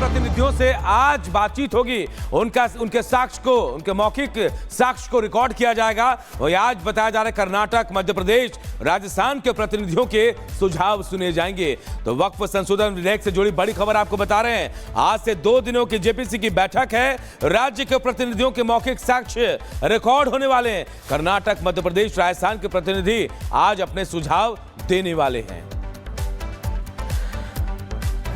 प्रतिनिधियों से आज बातचीत होगी। उनके साक्ष्य को, उनके मौखिक साक्ष्य को रिकॉर्ड किया जाएगा। और आज बताया जा रहा है कर्नाटक, मध्य प्रदेश, राजस्थान के प्रतिनिधियों के सुझाव सुने जाएंगे। तो वक्फ संशोधन विधेयक से जुड़ी बड़ी खबर आपको बता रहे हैं। आज से 2 दिनों की जेपीसी की बैठक है। राज्य के प्रतिनिधियों के मौखिक साक्ष्य रिकॉर्ड होने वाले हैं। कर्नाटक, मध्य प्रदेश, राजस्थान के प्रतिनिधि आज अपने सुझाव देने वाले हैं।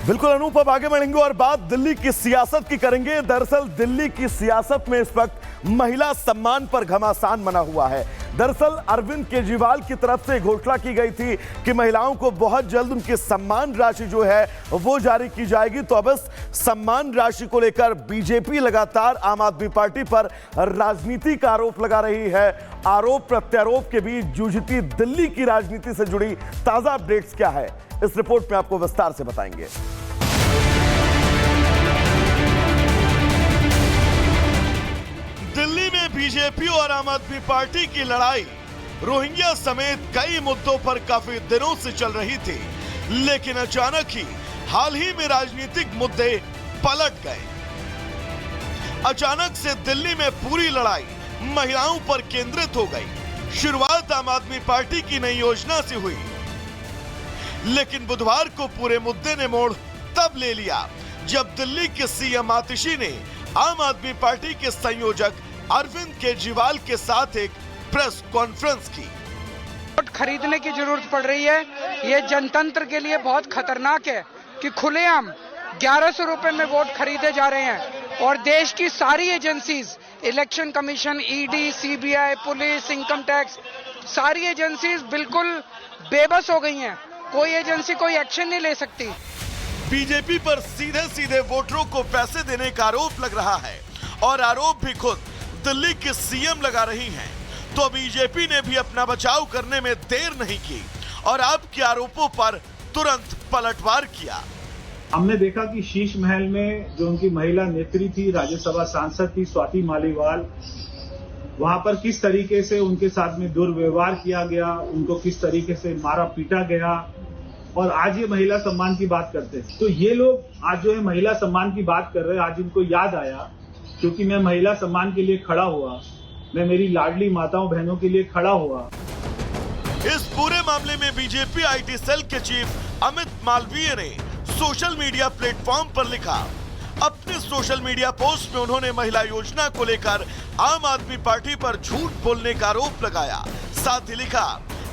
बिल्कुल अनूप, अब आगे बढ़ेंगे और बात दिल्ली की सियासत की करेंगे। दरअसल दिल्ली की सियासत में इस वक्त महिला सम्मान पर घमासान बना हुआ है। दरअसल अरविंद केजरीवाल की तरफ से घोषणा की गई थी कि महिलाओं को बहुत जल्द उनकी सम्मान राशि जो है वो जारी की जाएगी। तो अब इस सम्मान राशि को लेकर बीजेपी लगातार आम आदमी पार्टी पर राजनीति का आरोप लगा रही है। आरोप प्रत्यारोप के बीच जूझती दिल्ली की राजनीति से जुड़ी ताजा अपडेट्स क्या है, इस रिपोर्ट में आपको विस्तार से बताएंगे। दिल्ली में बीजेपी और आम आदमी पार्टी की लड़ाई रोहिंग्या समेत कई मुद्दों पर काफी दिनों से चल रही थी, लेकिन अचानक ही हाल ही में राजनीतिक मुद्दे पलट गए। अचानक से दिल्ली में पूरी लड़ाई महिलाओं पर केंद्रित हो गई। शुरुआत आम आदमी पार्टी की नई योजना से हुई, लेकिन बुधवार को पूरे मुद्दे ने मोड़ तब ले लिया जब दिल्ली के सीएम आतिशी ने आम आदमी पार्टी के संयोजक अरविंद केजरीवाल के साथ एक प्रेस कॉन्फ्रेंस की। वोट खरीदने की जरूरत पड़ रही है। ये जनतंत्र के लिए बहुत खतरनाक है कि खुलेआम 1100 रुपए में वोट खरीदे जा रहे हैं और देश की सारी agencies, election commission, ED, CBI, police, income tax, सारी एजेंसीज बिल्कुल बेबस हो गई हैं। कोई एजेंसी कोई एक्शन नहीं ले सकती। बीजेपी पर सीधे सीधे वोटरों को पैसे देने का आरोप लग रहा है और आरोप भी खुद दिल्ली के सीएम लगा रही हैं। तो बीजेपी ने भी अपना बचाव करने में देर नहीं की और आपके आरोपों पर तुरंत पलटवार किया। हमने देखा कि शीश महल में जो उनकी महिला नेत्री थी, राज्यसभा सांसद थी स्वाति मालीवाल, वहां पर किस तरीके से उनके साथ में दुर्व्यवहार किया गया, उनको किस तरीके से मारा पीटा गया। और आज ये महिला सम्मान की बात करते हैं। तो ये लोग आज जो है महिला सम्मान की बात कर रहे हैं। आज इनको याद आया क्योंकि मैं महिला सम्मान के लिए खड़ा हुआ, मैं मेरी लाडली माताओं बहनों के लिए खड़ा हुआ। इस पूरे मामले में बीजेपी आईटी सेल के चीफ अमित मालवीय ने सोशल मीडिया प्लेटफॉर्म पर लिखा। अपने सोशल मीडिया पोस्ट में उन्होंने महिला योजना को लेकर आम आदमी पार्टी पर झूठ बोलने का आरोप लगाया। साथ ही लिखा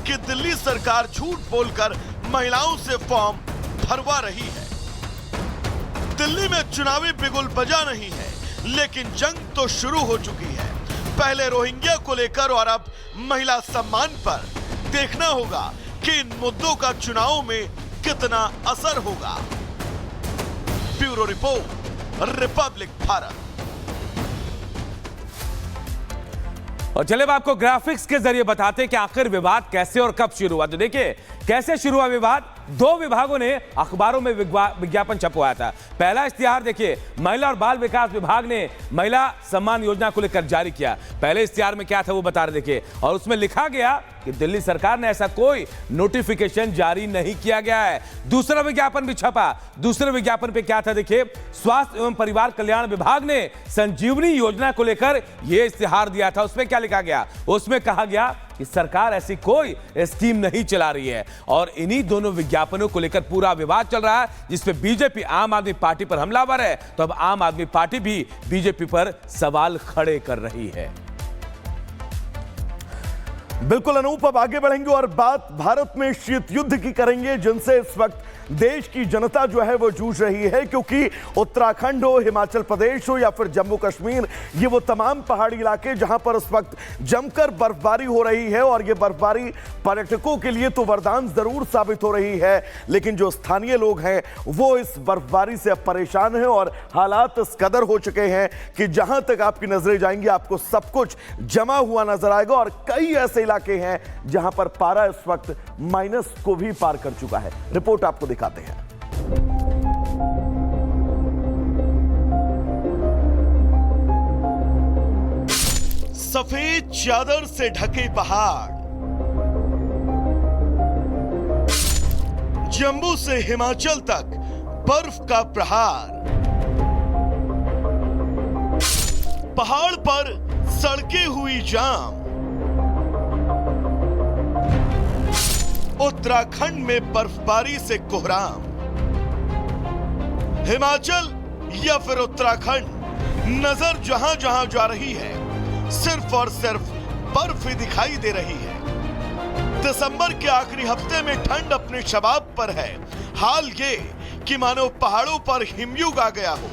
कि दिल्ली सरकार झूठ बोलकर महिलाओं से फॉर्म भरवा रही है। दिल्ली में चुनावी बिगुल बजा नहीं है, लेकिन जंग तो शुरू हो चुकी है। पहले रोहिंग्या को लेकर और अब महिला सम्मान पर। देखना होगा कि इन मुद्दों का चुनाव में कितना असर होगा। Bureau report, Republic Bharat. और चले अब आपको ग्राफिक्स के जरिए बताते हैं कि आखिर विवाद कैसे और कब शुरू हुआ। तो देखिए कैसे शुरू हुआ विवाद। 2 विभागों ने अखबारों में विज्ञापन छपवाया था। पहला इश्तिहार देखिए, महिला और बाल विकास विभाग ने महिला सम्मान योजना को लेकर जारी किया। पहले इश्तिहार में क्या था वो बता रहे देखिए, और उसमें लिखा गया कि दिल्ली सरकार ने ऐसा कोई नोटिफिकेशन जारी नहीं किया गया है। दूसरा विज्ञापन भी छपा। दूसरे विज्ञापन पे क्या था देखिए, स्वास्थ्य एवं परिवार कल्याण विभाग ने संजीवनी योजना को लेकर यह इश्तिहार दिया था। उसमें क्या लिखा गया, उसमें कहा गया कि सरकार ऐसी कोई स्कीम नहीं चला रही है। और इन्हीं दोनों विज्ञापनों को लेकर पूरा विवाद चल रहा है, जिसमें बीजेपी आम आदमी पार्टी पर हमलावर है। तो अब आम आदमी पार्टी भी बीजेपी पर सवाल खड़े कर रही है। बिल्कुल अनूप, अब आगे बढ़ेंगे और बात भारत में शीत युद्ध की करेंगे, जिनसे इस वक्त देश की जनता जो है वो जूझ रही है। क्योंकि उत्तराखंड हो, हिमाचल प्रदेश हो या फिर जम्मू कश्मीर, ये वो तमाम पहाड़ी इलाके जहां पर इस वक्त जमकर बर्फबारी हो रही है। और ये बर्फबारी पर्यटकों के लिए तो वरदान जरूर साबित हो रही है, लेकिन जो स्थानीय लोग हैं वो इस बर्फबारी से अब परेशान हैं। और हालात इस कदर हो चुके हैं कि जहां तक आपकी नजरें जाएंगी आपको सब कुछ जमा हुआ नजर आएगा। और कई ऐसे इलाके हैं जहां पर पारा इस वक्त माइनस को भी पार कर चुका है। रिपोर्ट आपको दिखाते हैं। सफेद चादर से ढके पहाड़, जम्मू से हिमाचल तक बर्फ का प्रहार। पहाड़ पर सड़कें हुई जाम, उत्तराखंड में बर्फबारी से कोहराम, हिमाचल या फिर उत्तराखंड, नजर जहां जहां जा रही है सिर्फ और सिर्फ बर्फ ही दिखाई दे रही है। दिसंबर के आखिरी हफ्ते में ठंड अपने शबाब पर है। हाल ये कि मानो पहाड़ों पर हिमयुग आ गया हो।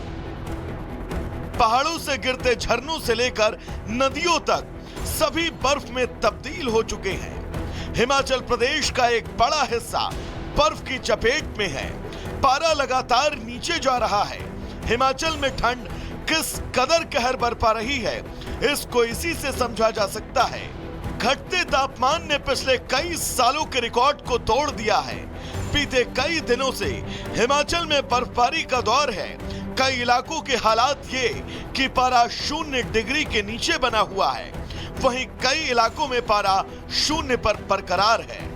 पहाड़ों से गिरते झरनों से लेकर नदियों तक सभी बर्फ में तब्दील हो चुके हैं। हिमाचल प्रदेश का एक बड़ा हिस्सा बर्फ की चपेट में है। पारा लगातार नीचे जा रहा है। हिमाचल में ठंड किस कदर कहर बरपा रही है, इसको इसी से समझा जा सकता है। घटते तापमान ने पिछले कई सालों के रिकॉर्ड को तोड़ दिया है। बीते कई दिनों से हिमाचल में बर्फबारी का दौर है। कई इलाकों के हालात ये कि पारा 0 डिग्री के नीचे बना हुआ है, वहीं कई इलाकों में पारा 0 पर बरकरार है।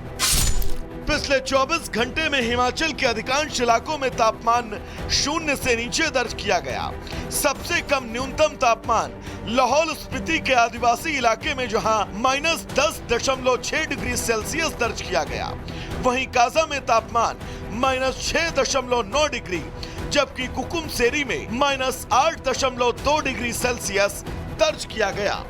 पिछले 24 घंटे में हिमाचल के अधिकांश इलाकों में तापमान 0 से नीचे दर्ज किया गया। सबसे कम न्यूनतम तापमान लाहौल स्पीति के आदिवासी इलाके में जहां -10.6 डिग्री सेल्सियस दर्ज किया गया, वहीं काजा में तापमान -6.9 डिग्री, जबकि कुकुमसेरी में -8.2 डिग्री सेल्सियस दर्ज किया गया।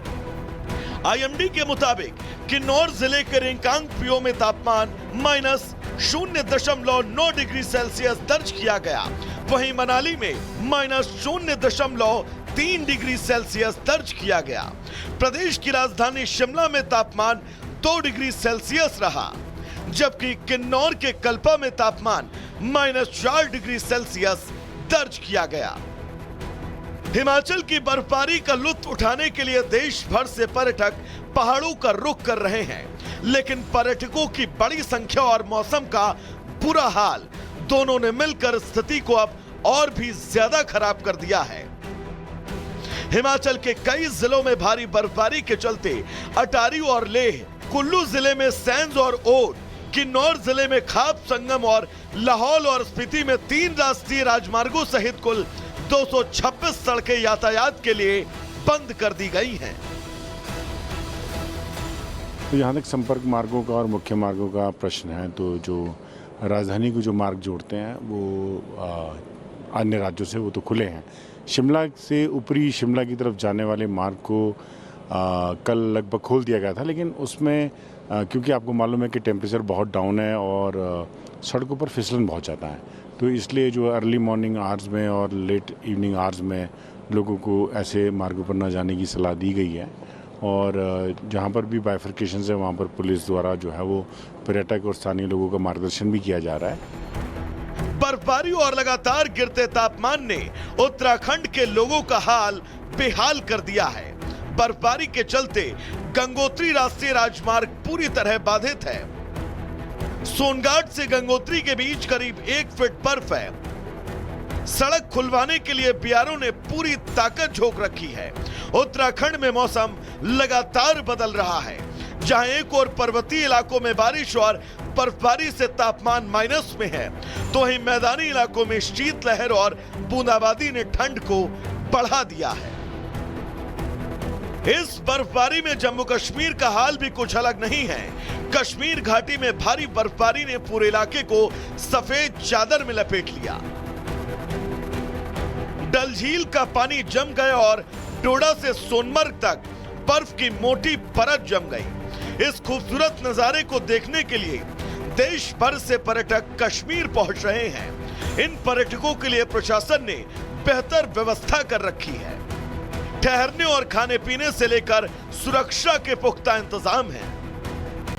आईएमडी के मुताबिक किन्नौर जिले के रिंकांगपिओ में तापमान -0.9 डिग्री सेल्सियस दर्ज किया गया, वहीं मनाली में -0.3 डिग्री सेल्सियस दर्ज किया गया। प्रदेश की राजधानी शिमला में तापमान 2 डिग्री सेल्सियस रहा, जबकि किन्नौर के कल्पा में तापमान -4 डिग्री सेल्सियस दर्ज किया गया। हिमाचल की बर्फबारी का लुत्फ उठाने के लिए देश भर से पर्यटक पहाड़ों का रुख कर रहे हैं, लेकिन पर्यटकों की बड़ी संख्या और मौसम का बुरा हाल दोनों ने मिलकर स्थिति को अब और भी ज्यादा खराब कर दिया है। हिमाचल के कई जिलों में भारी बर्फबारी के चलते अटारी और लेह, कुल्लू जिले में सैंज और ओट, किन्नौर जिले में खाप संगम और लाहौल और स्पीति में 3 राष्ट्रीय राजमार्गों सहित कुल 226 सड़कें यातायात के लिए बंद कर दी गई हैं। तो जहाँ तक संपर्क मार्गों का और मुख्य मार्गों का प्रश्न है, तो जो राजधानी को जो मार्ग जोड़ते हैं वो अन्य राज्यों से वो तो खुले हैं। शिमला से ऊपरी शिमला की तरफ जाने वाले मार्ग को कल लगभग खोल दिया गया था, लेकिन उसमें क्योंकि आपको मालूम है कि टेम्परेचर बहुत डाउन है और सड़कों पर फिसलन बहुत ज़्यादा है, तो इसलिए जो अर्ली मॉर्निंग आवर्स में और लेट इवनिंग आवर्स में लोगों को ऐसे मार्गों पर न जाने की सलाह दी गई है। और जहाँ पर भी बाइफर्केशन है वहाँ पर पुलिस द्वारा जो है वो पर्यटक और स्थानीय लोगों का मार्गदर्शन भी किया जा रहा है। बर्फबारी और लगातार गिरते तापमान ने उत्तराखंड के लोगों का हाल बेहाल कर दिया है। बर्फबारी के चलते गंगोत्री राष्ट्रीय राजमार्ग पूरी तरह बाधित है। सोनघाट से गंगोत्री के बीच करीब 1 फीट बर्फ है। सड़क खुलवाने के लिए बीआरओ ने पूरी ताकत झोंक रखी है। उत्तराखंड में मौसम लगातार बदल रहा है। जहां एक और पर्वतीय इलाकों में बारिश और बर्फबारी से तापमान माइनस में है, तो वहीं मैदानी इलाकों में शीतलहर और बूंदाबांदी ने ठंड को बढ़ा दिया है। इस बर्फबारी में जम्मू कश्मीर का हाल भी कुछ अलग नहीं है। कश्मीर घाटी में भारी बर्फबारी ने पूरे इलाके को सफेद चादर में लपेट लिया। डल झील का पानी जम गया और डोडा से सोनमर्ग तक बर्फ की मोटी परत जम गई। इस खूबसूरत नजारे को देखने के लिए देश भर से पर्यटक कश्मीर पहुंच रहे हैं। इन पर्यटकों के लिए प्रशासन ने बेहतर व्यवस्था कर रखी है। ठहरने और खाने पीने से लेकर सुरक्षा के पुख्ता इंतजाम हैं।